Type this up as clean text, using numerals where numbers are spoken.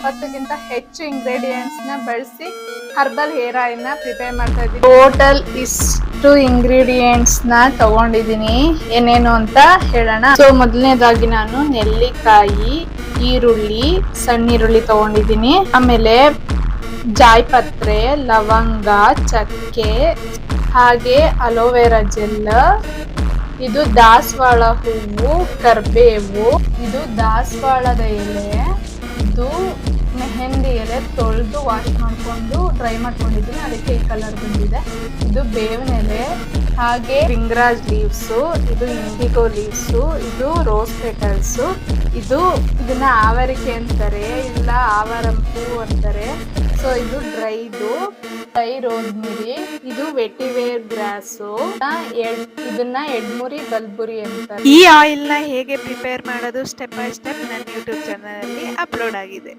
20ಗಿಂತ ಹೆಚ್ಚು ಇಂಗ್ರೀಡಿಯೆಂಟ್ಸ್ ನ ಬಳಸಿ ಹರ್ಬಲ್ ಹೇರ್ ಆಯಿಲ್ ನ ಪ್ರಿಪೇರ್ ಮಾಡ್ತಾ ಇದ್ದೀನಿ. ಟೋಟಲ್ ಇಷ್ಟು ಇಂಗ್ರೀಡಿಯೆಂಟ್ಸ್ ನ ತಗೊಂಡಿದ್ದೀನಿ. ಏನೇನು ಅಂತ ಹೇಳೋಣ. ಸೊ ಮೊದಲನೇದಾಗಿ ನಾನು ನೆಲ್ಲಿಕಾಯಿ, ಈರುಳ್ಳಿ, ಸಣ್ಣ ಈರುಳ್ಳಿ ತಗೊಂಡಿದ್ದೀನಿ. ಆಮೇಲೆ ಜಾಯಿಪತ್ರೆ, ಲವಂಗ, ಚಕ್ಕೆ, ಹಾಗೆ ಅಲೋವೆರಾ ಜೆಲ್, ಇದು ದಾಸವಾಳ ಹೂವು, ಕರ್ಬೇವು, ಇದು ದಾಸವಾಳದ ಎಲೆ, ಇದು ಮೆಹಂದಿ ಎಲೆ ತೊಳೆದು ವಾಶ್ ಮಾಡಿಕೊಂಡು ಡ್ರೈ ಮಾಡ್ಕೊಂಡಿದ್ದೀನಿ, ಅದಕ್ಕೆ ಈ ಕಲರ್ ಬಂದಿದೆ. ಇದು ಬೇವಿನ ಎಲೆ, ಹಾಗೆ ರಿಂಗ್ರಾಜ್ ಲೀವ್ಸು, ಇದು ಇಂಡಿಗೋ ಲೀವ್ಸು, ಇದು ರೋಸ್ ಪೆಟಲ್ಸು, ಇದನ್ನ ಆವರಿಕೆ ಅಂತಾರೆ, ಇಲ್ಲ ಆವಾರಂಪು ಅಂತಾರೆ. ಸೊ ಇದು ಡ್ರೈ ರೋಸ್ಮಿರಿ, ಇದು ವೆಟಿವೇರ್ ಗ್ರಾಸು, ಇದನ್ನ ಎಡ್ಮುರಿ ಬಲ್ಬುರಿ ಅಂತಾರೆ. ಈ ಆಯಿಲ್ ನ ಹೇಗೆ ಪ್ರಿಪೇರ್ ಮಾಡೋದು ಸ್ಟೆಪ್ ಬೈ ಸ್ಟೆಪ್ ನನ್ನ ಯೂಟ್ಯೂಬ್ ಚಾನಲ್ ಅಲ್ಲಿ ಅಪ್ಲೋಡ್ ಆಗಿದೆ.